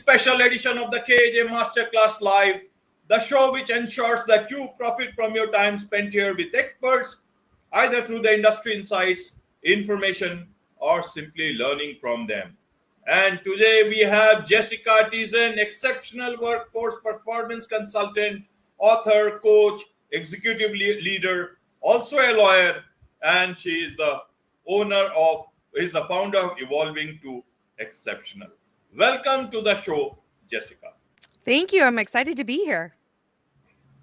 special edition of the KJ Masterclass Live, the show which ensures that you profit from your time spent here with experts, either through the industry insights, information, or simply learning from them. And today we have Jessica Tietjen, exceptional workforce performance consultant, author, coach, executive leader, also a lawyer, and she is the founder of Evolving to Exceptional. Welcome to the show, Jessica. Thank you. I'm excited to be here.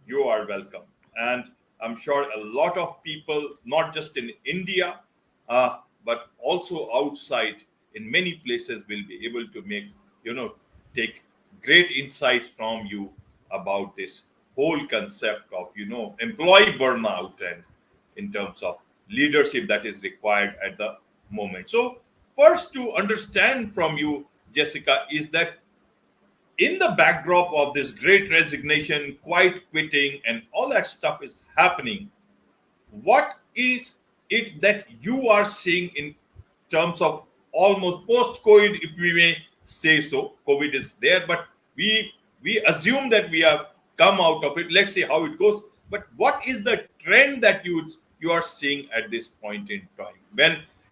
You are welcome. And I'm sure a lot of people, not just in India, but also outside in many places, will be able to take great insights from you about this whole concept of, employee burnout and in terms of leadership that is required at the moment. So first to understand from you, Jessica, is that in the backdrop of this great resignation, quiet quitting, and all that stuff is happening, what is it that you are seeing in terms of almost post-COVID, if we may say so? COVID is there, but we assume that we have come out of it. Let's see how it goes. But what is the trend that you are seeing at this point in time?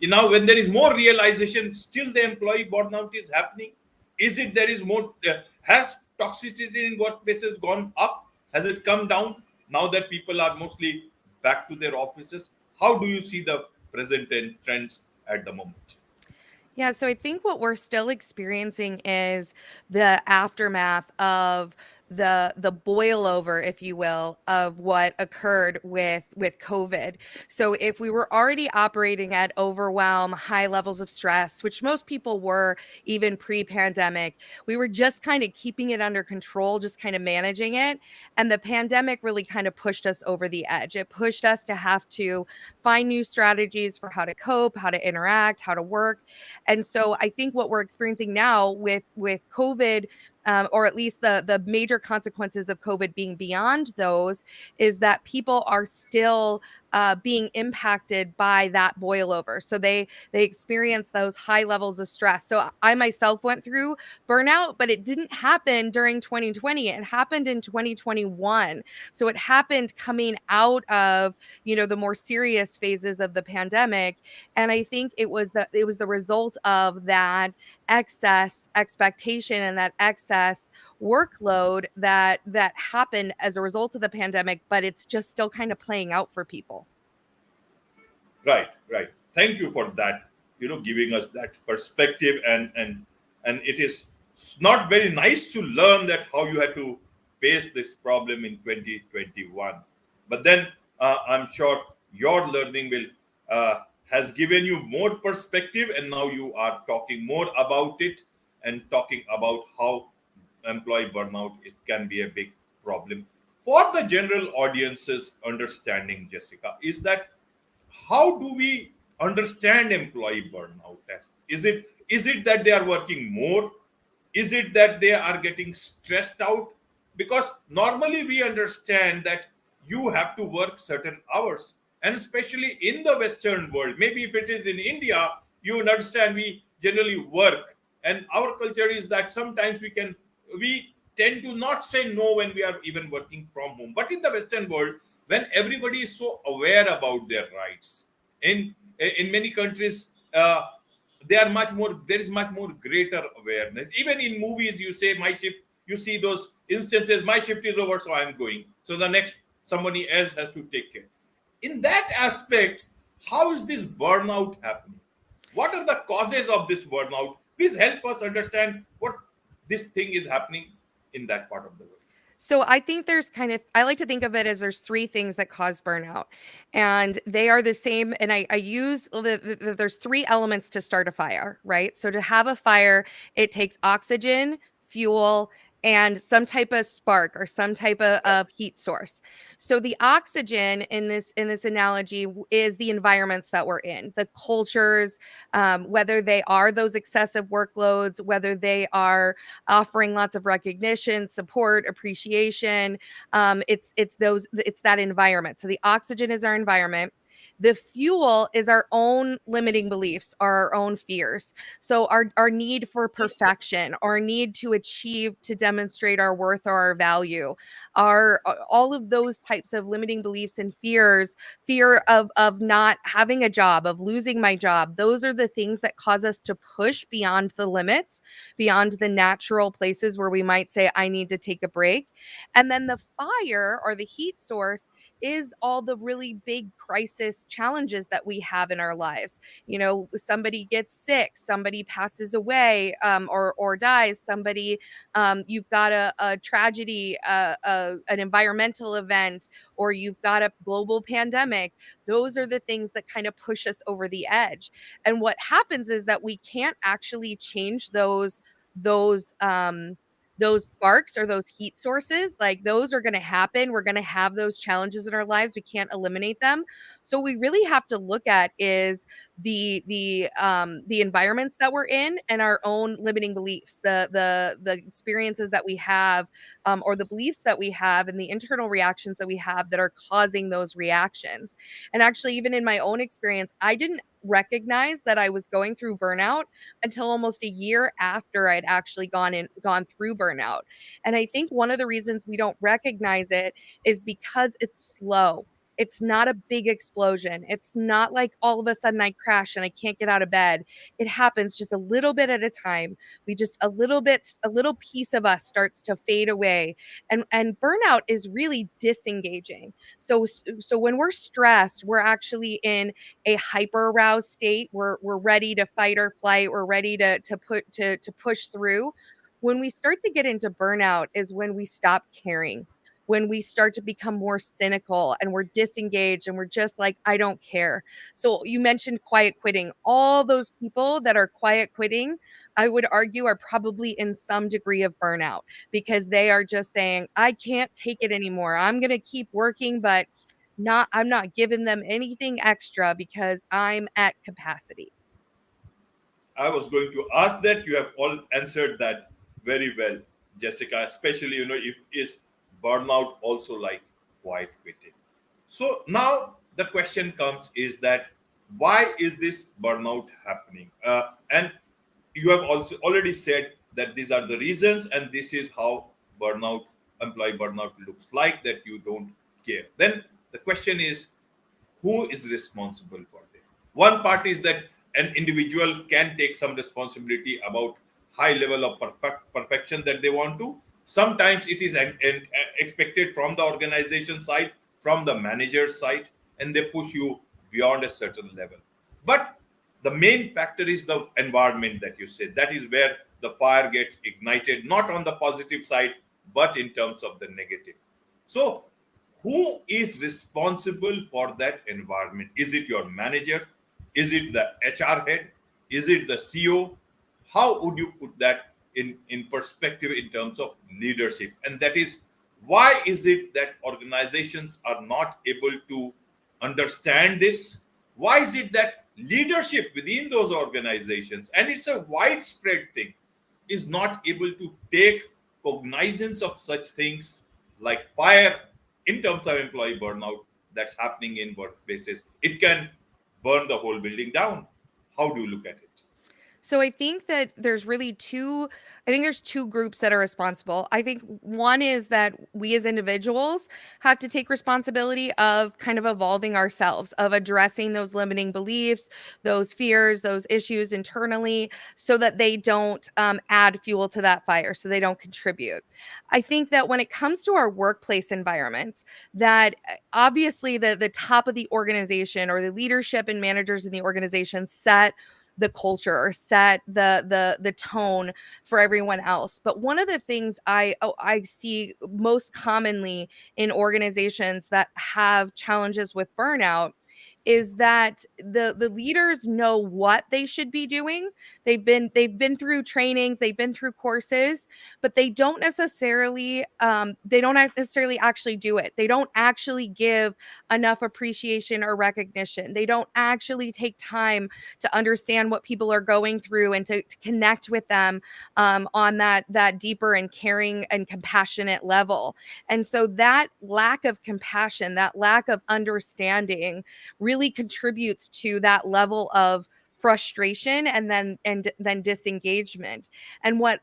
When there is more realization, still the employee burnout is happening. Is it there is more? Has toxicity in workplaces gone up? Has it come down now that people are mostly back to their offices? How do you see the present trends at the moment? Yeah, so I think what we're still experiencing is the aftermath of the boil over, if you will, of what occurred with COVID. So if we were already operating at overwhelm, high levels of stress, which most people were even pre-pandemic, we were just kind of keeping it under control, just kind of managing it. And the pandemic really kind of pushed us over the edge. It pushed us to have to find new strategies for how to cope, how to interact, how to work. And so I think what we're experiencing now with COVID, or at least the major consequences of COVID being beyond those, is that people are still being impacted by that boil over. So they experience those high levels of stress. So I myself went through burnout, but it didn't happen during 2020. It happened in 2021. So it happened coming out of, the more serious phases of the pandemic. And I think it was the result of that excess expectation and that excess workload that happened as a result of the pandemic, but it's just still kind of playing out for people. Right. Thank you for that, giving us that perspective, and it is not very nice to learn that how you had to face this problem in 2021. But then I'm sure your learning has given you more perspective, and now you are talking more about it and talking about how employee burnout can be a big problem for the general audience's understanding. Jessica, is that how do we understand employee burnout as? Is it that they are working more? Is it that they are getting stressed out? Because normally we understand that you have to work certain hours, and especially in the Western world, maybe if it is in India, you understand we generally work, and our culture is that sometimes we tend to not say no when we are even working from home. But in the Western world, when everybody is so aware about their rights, in many countries, there is much more greater awareness. Even in movies, you say my shift, you see those instances, my shift is over, so I'm going, so the next somebody else has to take care. In that aspect, how is this burnout happening? What are the causes of this burnout? Please help us understand what this thing is happening in that part of the world. So I think I like to think of it as there's three things that cause burnout, and they are the same. And I use there's three elements to start a fire, right? So to have a fire, it takes oxygen, fuel, and some type of spark or some type of heat source. So the oxygen in this analogy is the environments that we're in, the cultures, whether they are those excessive workloads, whether they are offering lots of recognition, support, appreciation. It's that environment. So the oxygen is our environment. The fuel is our own limiting beliefs, our own fears. So our need for perfection, our need to achieve, to demonstrate our worth or our value, our all of those types of limiting beliefs and fears, fear of not having a job, of losing my job. Those are the things that cause us to push beyond the limits, beyond the natural places where we might say I need to take a break. And then the fire or the heat source is all the really big crisis challenges that we have in our lives. You know, somebody gets sick, somebody passes away, or dies, somebody, you've got a tragedy, an environmental event, or you've got a global pandemic. Those are the things that kind of push us over the edge. And what happens is that we can't actually change those those sparks or those heat sources. Like, those are going to happen. We're going to have those challenges in our lives. We can't eliminate them. So we really have to look at is the environments that we're in and our own limiting beliefs, the experiences that we have, or the beliefs that we have, and the internal reactions that we have that are causing those reactions. And actually, even in my own experience, I didn't recognize that I was going through burnout until almost a year after I'd actually gone through burnout. And I think one of the reasons we don't recognize it is because it's slow. It's not a big explosion. It's not like all of a sudden I crash and I can't get out of bed. It happens just a little bit at a time. We just a little bit, a little piece of us starts to fade away. And burnout is really disengaging. So when we're stressed, we're actually in a hyper aroused state. We're ready to fight or flight. We're ready to push through. When we start to get into burnout is when we stop caring, when we start to become more cynical and we're disengaged and we're just like, I don't care. So you mentioned quiet quitting. All those people that are quiet quitting, I would argue, are probably in some degree of burnout, because they are just saying, I can't take it anymore. I'm going to keep working, but I'm not giving them anything extra because I'm at capacity. I was going to ask that. You have all answered that very well, Jessica. Especially, if is burnout also like quiet quitting. So now the question comes is that why is this burnout happening? And you have also already said that these are the reasons, and this is how burnout, employee burnout looks like, that you don't care. Then the question is, who is responsible for them? One part is that an individual can take some responsibility about high level of perfection that they want to. Sometimes it is expected from the organization side, from the manager side, and they push you beyond a certain level. But the main factor is the environment that you said. That is where the fire gets ignited, not on the positive side, but in terms of the negative. So who is responsible for that environment? Is it your manager? Is it the HR head? Is it the CEO? How would you put that in perspective in terms of leadership? And that is, why is it that organizations are not able to understand this? Why is it that leadership within those organizations, and it's a widespread thing, is not able to take cognizance of such things like fire in terms of employee burnout that's happening in workplaces? It can burn the whole building down. How do you look at it? So I think that I think there's two groups that are responsible. I think one is that we as individuals have to take responsibility of kind of evolving ourselves, of addressing those limiting beliefs, those fears, those issues internally, so that they don't add fuel to that fire, so they don't contribute. I think that when it comes to our workplace environments, that obviously the top of the organization, or the leadership and managers in the organization, set the culture or set the tone for everyone else. But one of the things I see most commonly in organizations that have challenges with burnout is that the leaders know what they should be doing. They've been through trainings, they've been through courses, but they don't necessarily actually do it. They don't actually give enough appreciation or recognition. They don't actually take time to understand what people are going through and to connect with them, on that deeper and caring and compassionate level. And so that lack of compassion, that lack of understanding, really really contributes to that level of frustration and then disengagement. And what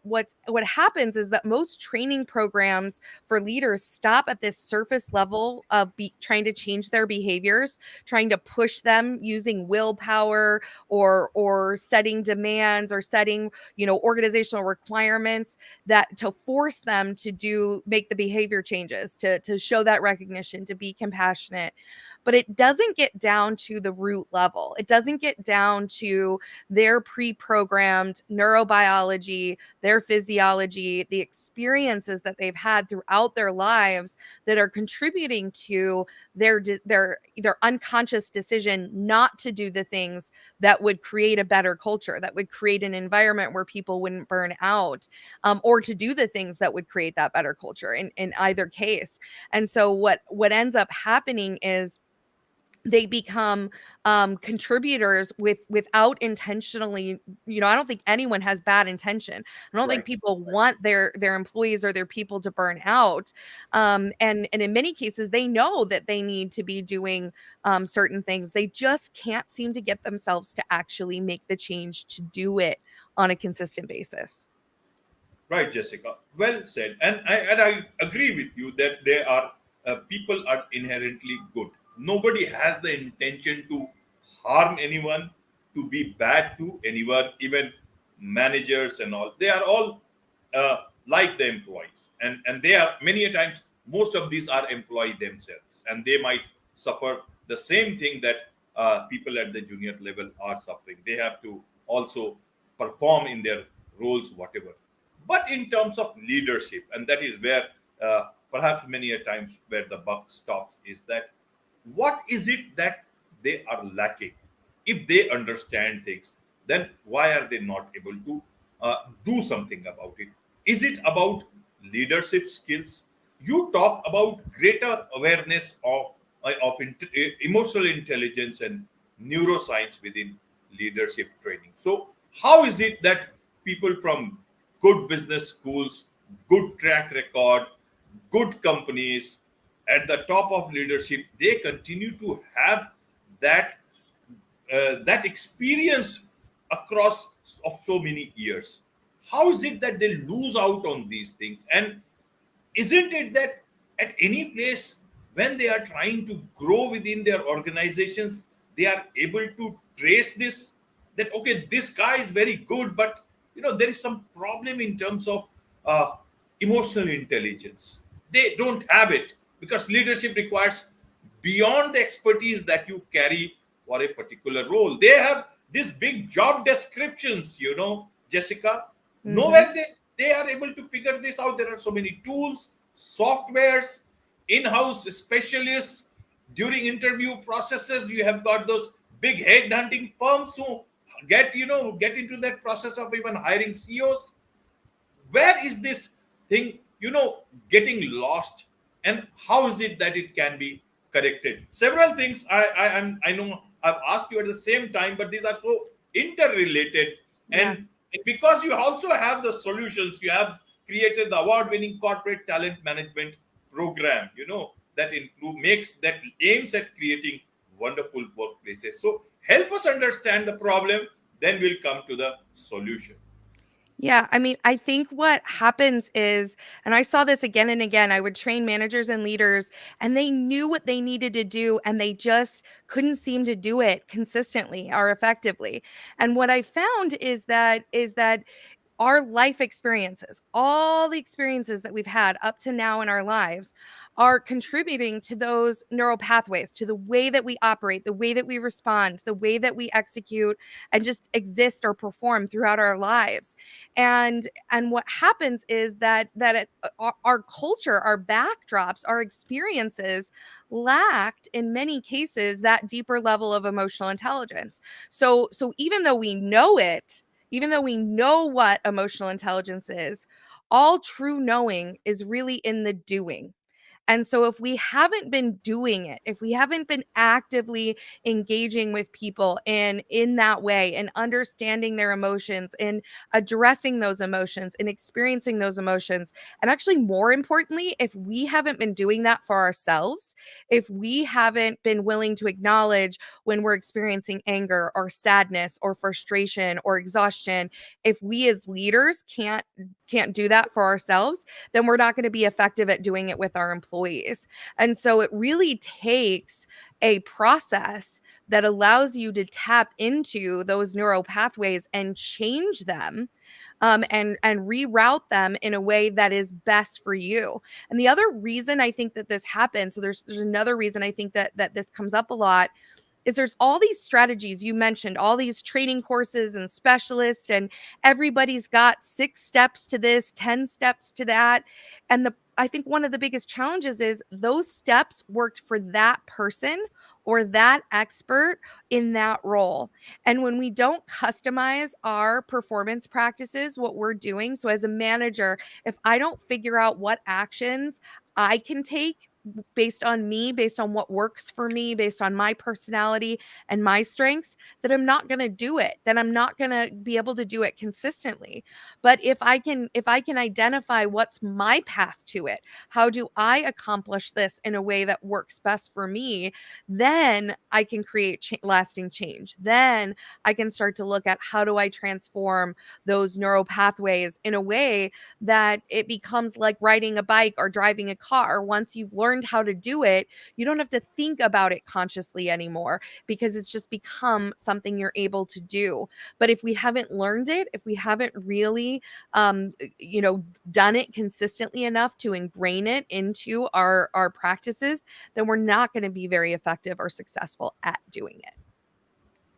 happens is that most training programs for leaders stop at this surface level of trying to change their behaviors, trying to push them using willpower or setting demands or setting, organizational requirements that to force them to make the behavior changes, to show that recognition, to be compassionate. But it doesn't get down to the root level. It doesn't get down to their pre-programmed neurobiology, their physiology, the experiences that they've had throughout their lives that are contributing to their unconscious decision not to do the things that would create a better culture, that would create an environment where people wouldn't burn out, or to do the things that would create that better culture in either case. And so what ends up happening is they become contributors without intentionally. I don't think anyone has bad intention. I don't think Right. people want their employees or their people to burn out. And in many cases they know that they need to be doing certain things. They just can't seem to get themselves to actually make the change to do it on a consistent basis. Right, Jessica. Well said. And I agree with you that there are people are inherently good. Nobody has the intention to harm anyone, to be bad to anyone, even managers and all. They are all like the employees, and they are many a times. Most of these are employee themselves, and they might suffer the same thing that people at the junior level are suffering. They have to also perform in their roles, whatever. But in terms of leadership, and that is where perhaps many a times where the buck stops, is that what is it that they are lacking? If they understand things, then why are they not able to do something about it? Is it about leadership skills? You talk about greater awareness of emotional intelligence and neuroscience within leadership training. So how is it that people from good business schools, good track record, good companies at the top of leadership, they continue to have that that experience across of so many years? How is it that they lose out on these things? And isn't it that at any place when they are trying to grow within their organizations, they are able to trace this, that okay, this guy is very good, but there is some problem in terms of uh, emotional intelligence. They don't have it because leadership requires beyond the expertise that you carry for a particular role. They have these big job descriptions, Jessica. Mhm. Nowhere they are able to figure this out. There are so many tools, softwares, in-house specialists. During interview processes, you have got those big head hunting firms who get into that process of even hiring CEOs. Where is this thing getting lost, and how is it that it can be corrected? Several things I know I've asked you at the same time, but these are so interrelated. Yeah. And because you also have the solutions, you have created the award-winning corporate talent management program, that improve makes that aims at creating wonderful workplaces. So help us understand the problem, then we'll come to the solution. Yeah, I mean, I think what happens is, and I saw this again and again, I would train managers and leaders, and they knew what they needed to do, and they just couldn't seem to do it consistently or effectively. And what I found is that our life experiences, all the experiences that we've had up to now in our lives, are contributing to those neural pathways, to the way that we operate, the way that we respond, the way that we execute and just exist or perform throughout our lives. And what happens is our culture, our backdrops, our experiences lacked in many cases that deeper level of emotional intelligence. So even though we know what emotional intelligence is, all true knowing is really in the doing. And so if we haven't been doing it, if we haven't been actively engaging with people in that way and understanding their emotions and addressing those emotions and experiencing those emotions, and actually more importantly, if we haven't been doing that for ourselves, if we haven't been willing to acknowledge when we're experiencing anger or sadness or frustration or exhaustion, if we as leaders can't do that for ourselves, then we're not going to be effective at doing it with our employees. And so it really takes a process that allows you to tap into those neural pathways and change them, and reroute them in a way that is best for you. And the other reason I think that this happens, so there's another reason I think that this comes up a lot, is there's all these strategies you mentioned, all these training courses and specialists, and everybody's got 6 steps to this, 10 steps to that. And I think one of the biggest challenges is those steps worked for that person or that expert in that role. And when we don't customize our performance practices, what we're doing, so as a manager, if I don't figure out what actions I can take based on me, based on what works for me, based on my personality and my strengths, that I'm not going to do it. Then I'm not going to be able to do it consistently. But if I can identify what's my path to it, how do I accomplish this in a way that works best for me, then I can create lasting change. Then I can start to look at how do I transform those neural pathways in a way that it becomes like riding a bike or driving a car. Once you've learned how to do it, you don't have to think about it consciously anymore because it's just become something you're able to do. But if we haven't learned it, if we haven't really, done it consistently enough to ingrain it into our practices, then we're not going to be very effective or successful at doing it.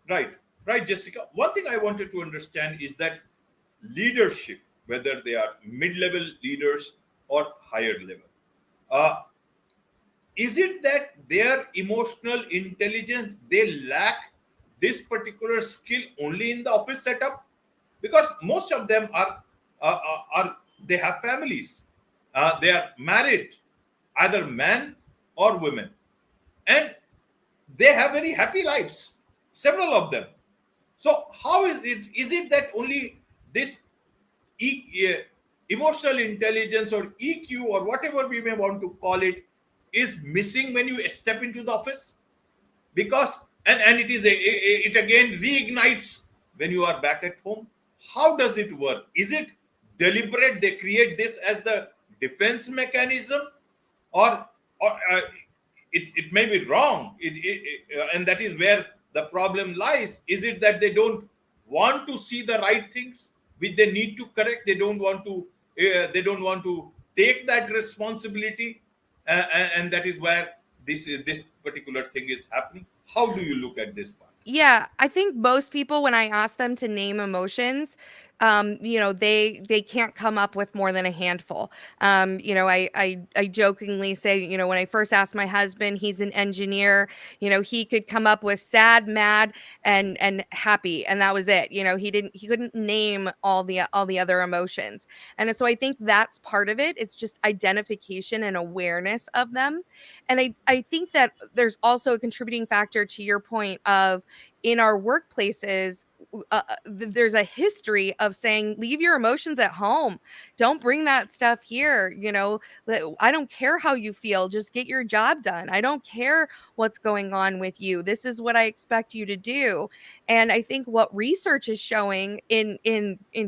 Right, right, Jessica. One thing I wanted to understand is that leadership, whether they are mid-level leaders or higher level, uh, is it that their emotional intelligence, they lack this particular skill only in the office setup? Because most of them are they have families, they are married, either men or women, and they have very happy lives, several of them. So how is it? Is it that only this emotional intelligence or EQ or whatever we may want to call it is missing when you step into the office? Because and it is it again reignites when you are back at home. How does it work? Is it deliberate? They create this as the defense mechanism, or it may be wrong. And that is where the problem lies. Is it that they don't want to see the right things which they need to correct? They don't want to. They don't want to take that responsibility, and that is where this particular thing is happening. How do you look at this part? Yeah, I think most people, when I ask them to name emotions, they can't come up with more than a handful. I jokingly say, when I first asked my husband, he's an engineer, he could come up with sad, mad, and happy, and that was it. He couldn't name all the other emotions. And so I think that's part of it. It's just identification and awareness of them. And I think that there's also a contributing factor to your point of, in our workplaces, there's a history of saying, leave your emotions at home. Don't bring that stuff here. I don't care how you feel. Just get your job done. I don't care what's going on with you. This is what I expect you to do. And I think what research is showing in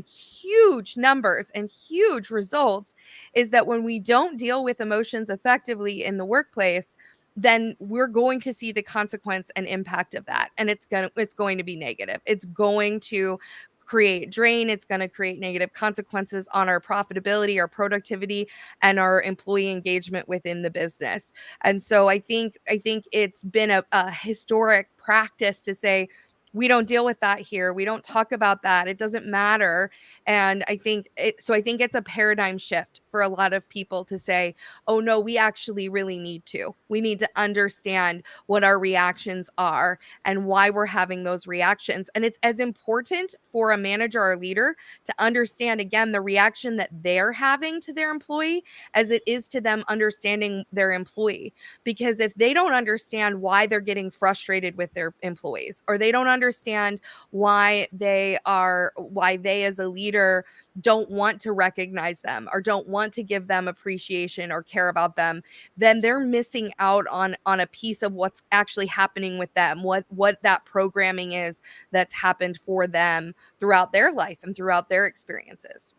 huge numbers and huge results is that when we don't deal with emotions effectively in the workplace, then we're going to see the consequence and impact of that. And it's going to be negative. It's going to create drain. It's going to create negative consequences on our profitability, our productivity, and our employee engagement within the business. And so I think it's been a historic practice to say, we don't deal with that here. We don't talk about that. It doesn't matter. And I think it's a paradigm shift for a lot of people to say, oh no, we actually really need to. We need to understand what our reactions are and why we're having those reactions. And it's as important for a manager or leader to understand, again, the reaction that they're having to their employee as it is to them understanding their employee. Because if they don't understand why they're getting frustrated with their employees, or they don't understand why they as a leader don't want to recognize them or don't want to give them appreciation or care about them, then they're missing out on a piece of what's actually happening with them, what that programming is that's happened for them throughout their life and throughout their experiences.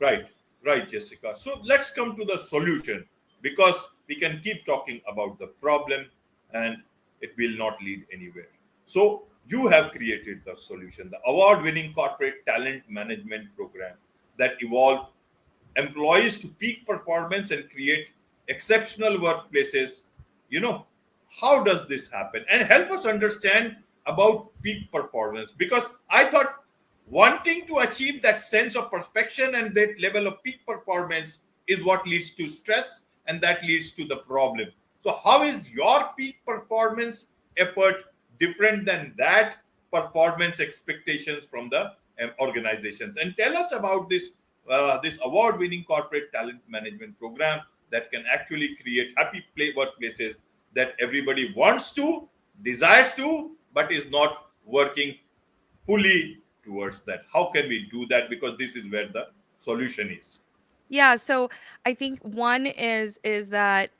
Right, right, Jessica. So let's come to the solution, because we can keep talking about the problem and it will not lead anywhere. So you have created the solution, the award-winning corporate talent management program that evolved employees to peak performance and create exceptional workplaces. You know, how does this happen? And help us understand about peak performance, because I thought wanting to achieve that sense of perfection and that level of peak performance is what leads to stress, and that leads to the problem. So how is your peak performance effort different than that performance expectations from the organizations? And tell us about this award-winning corporate talent management program that can actually create happy workplaces that everybody wants to, desires to, but is not working fully towards that. How can we do that? Because this is where the solution is. Yeah, so I think one is that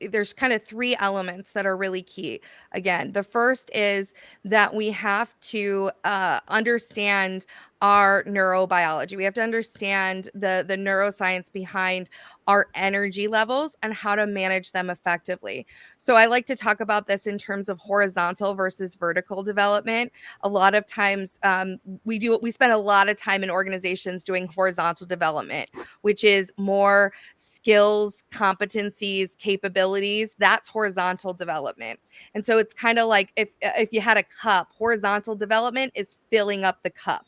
there's kind of three elements that are really key. Again, the first is that we have to understand our neurobiology. We have to understand the neuroscience behind our energy levels and how to manage them effectively. So I like to talk about this in terms of horizontal versus vertical development. A lot of times we spend a lot of time in organizations doing horizontal development, which is more skills, competencies, capabilities. That's horizontal development. And so it's kind of like if you had a cup, horizontal development is filling up the cup.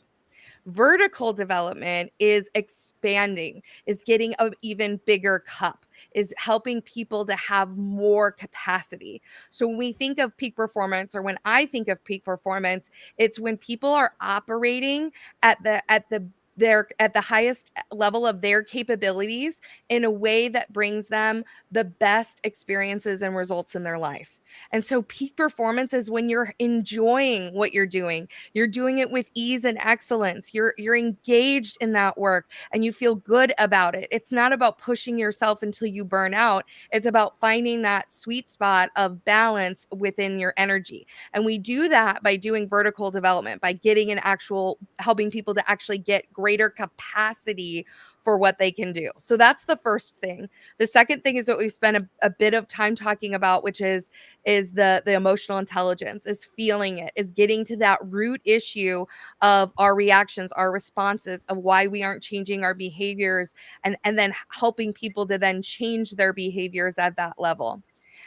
Vertical development is expanding, is getting an even bigger cup, is helping people to have more capacity. So when we think of peak performance, or when I think of peak performance, it's when people are operating at the highest level of their capabilities in a way that brings them the best experiences and results in their life. And so peak performance is when you're enjoying what you're doing. You're doing it with ease and excellence. You're engaged in that work and you feel good about it. It's not about pushing yourself until you burn out. It's about finding that sweet spot of balance within your energy. And we do that by doing vertical development, by getting an actual helping people to actually get greater capacity for what they can do. So that's the first thing. The second thing is what we've spent a bit of time talking about, which is the emotional intelligence, is feeling it, is getting to that root issue of our reactions, our responses, of why we aren't changing our behaviors, and then helping people to then change their behaviors at that level.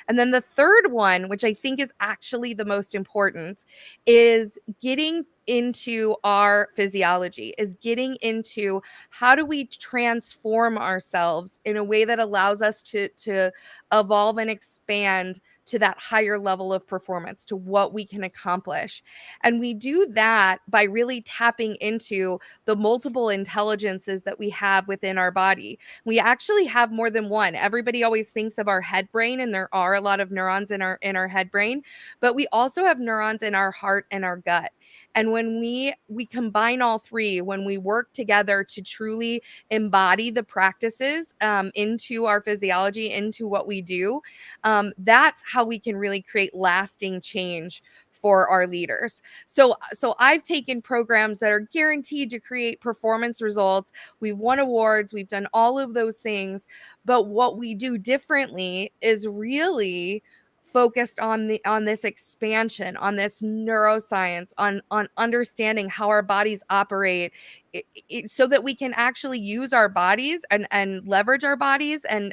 And then the third one, which I think is actually the most important, is getting into our physiology, is getting into how do we transform ourselves in a way that allows us to evolve and expand to that higher level of performance, to what we can accomplish. And we do that by really tapping into the multiple intelligences that we have within our body. We actually have more than one. Everybody always thinks of our head brain, and there are a lot of neurons in our head brain, but we also have neurons in our heart and our gut. And when we combine all three, when we work together to truly embody the practices into our physiology, into what we do, that's how we can really create lasting change for our leaders. So I've taken programs that are guaranteed to create performance results. We've won awards, we've done all of those things, but what we do differently is really focused on this expansion, on this neuroscience, on understanding how our bodies operate, so that we can actually use our bodies and leverage our bodies and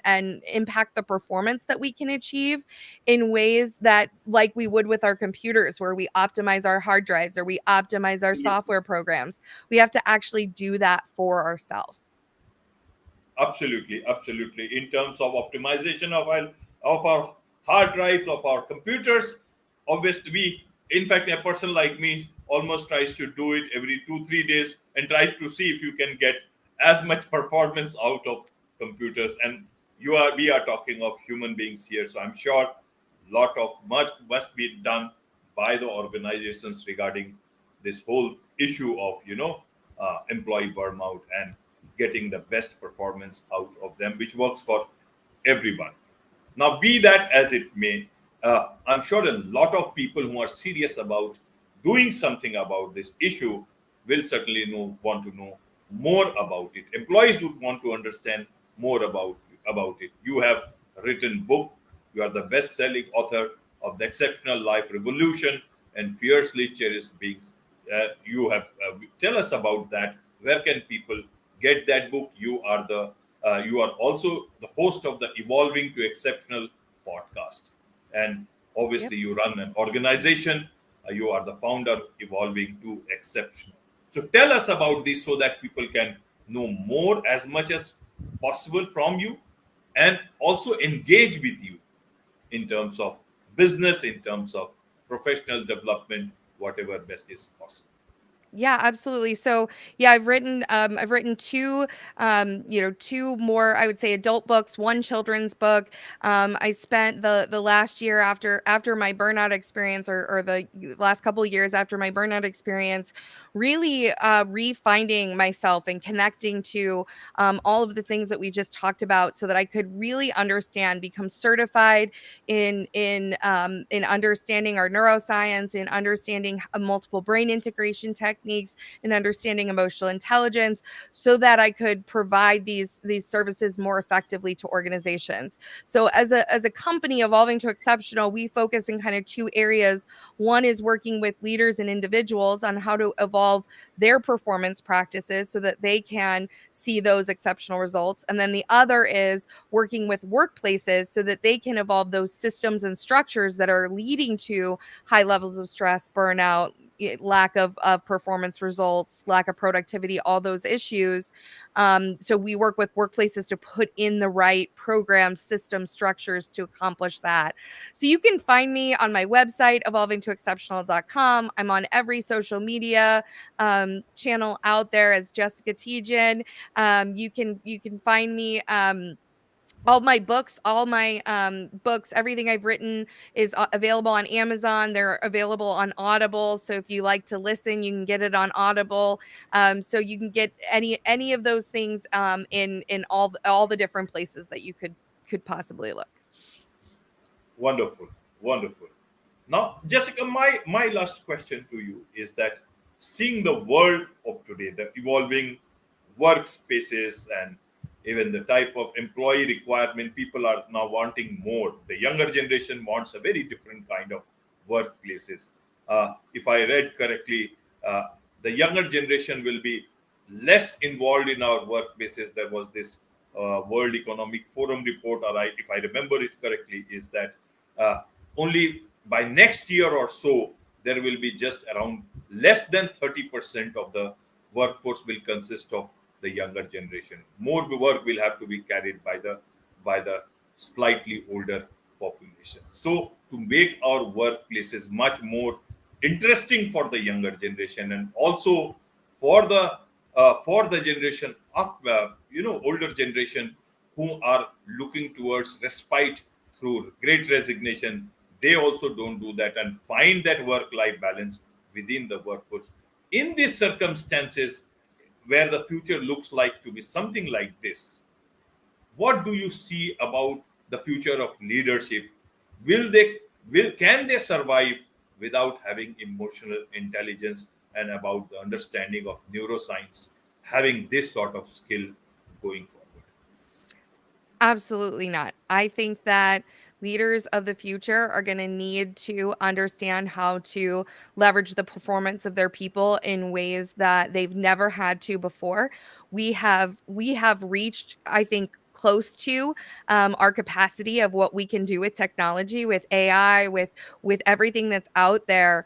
impact the performance that we can achieve in ways that, like we would with our computers, where we optimize our hard drives or we optimize our software programs. We have to actually do that for ourselves. Absolutely, absolutely. In terms of optimization of our hard drives, of our computers, obviously in fact, a person like me almost tries to do it every 2 3 days and tries to see if you can get as much performance out of computers. And we are talking of human beings here, so I'm sure lot of much must be done by the organizations regarding this whole issue of employee burnout and getting the best performance out of them, which works for everyone. Now, be that as it may, I'm sure a lot of people who are serious about doing something about this issue will certainly want to know more about it. Employees would want to understand more about it. You have written book. You are the best-selling author of The Exceptional Life Revolution and Fiercely Cherished Beings. Tell us about that. Where can people get that book? You are also the host of the Evolving to Exceptional podcast, and Yep. obviously you run an organization. You are the founder Evolving to Exceptional. So tell us about this so that people can know more as much as possible from you, and also engage with you in terms of business, in terms of professional development, whatever best is possible. Yeah, absolutely. So, yeah, I've written two, two more, I would say, adult books, one children's book. I spent the last year after my burnout experience, or the last couple of years after my burnout experience, really refinding myself and connecting to all of the things that we just talked about, so that I could really understand, become certified in understanding our neuroscience, in understanding multiple brain integration techniques, in understanding emotional intelligence, so that I could provide these services more effectively to organizations. So as a company, Evolving to Exceptional, we focus in kind of two areas. One is working with leaders and individuals on how to evolve their performance practices so that they can see those exceptional results, and then the other is working with workplaces so that they can evolve those systems and structures that are leading to high levels of stress, burnout, lack of performance results, lack of productivity, all those issues. So we work with workplaces to put in the right programs, system structures to accomplish that. So you can find me on my website, evolvingtoexceptional.com. I'm on every social media channel out there as Jessica Tietjen. You can find me. All my books, everything I've written is available on Amazon. They're available on Audible. So if you like to listen, you can get it on Audible. So you can get any of those things in all the different places that you could possibly look. Wonderful, wonderful. Now, Jessica, my last question to you is that, seeing the world of today, the evolving workspaces and even the type of employee requirement, people are now wanting more. The younger generation wants a very different kind of workplaces. If I read correctly, the younger generation will be less involved in our workplaces. There was this World Economic Forum report, or if I remember it correctly, is that uh, only by next year or so, there will be just around less than 30% of the workforce will consist of the younger generation. More work will have to be carried by the slightly older population. So to make our workplaces much more interesting for the younger generation, and also for the generation of older generation who are looking towards respite through great resignation, they also don't do that and find that work life balance within the workforce. In these circumstances, where the future looks like to be something like this, what do you see about the future of leadership? Will they will can they survive without having emotional intelligence and about the understanding of neuroscience, having this sort of skill going forward? Absolutely not. I think that leaders of the future are going to need to understand how to leverage the performance of their people in ways that they've never had to before. We have reached, I think, close to our capacity of what we can do with technology, with AI, with everything that's out there.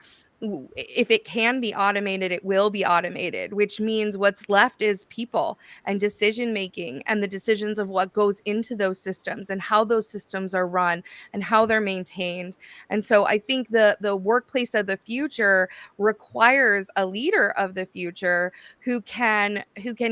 if it can be automated, it will be automated, which means what's left is people and decision making and the decisions of what goes into those systems and how those systems are run and how they're maintained. And so I think the workplace of the future requires a leader of the future who can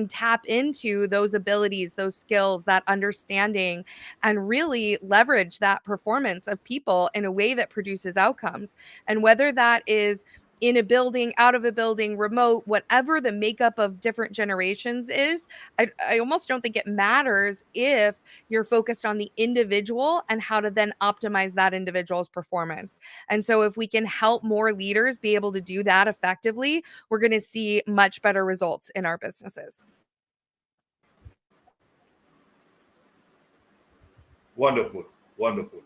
tap into those abilities, those skills, that understanding, and really leverage that performance of people in a way that produces outcomes. And whether that is in a building, out of a building, remote, whatever the makeup of different generations is, I almost don't think it matters if you're focused on the individual and how to then optimize that individual's performance. And so, if we can help more leaders be able to do that effectively, we're going to see much better results in our businesses. Wonderful, wonderful.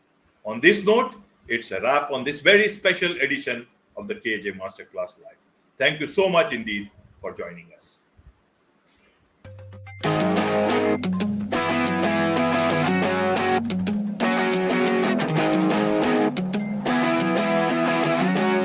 On this note, it's a wrap on this very special edition of the KJ Masterclass Live. Thank you so much indeed for joining us.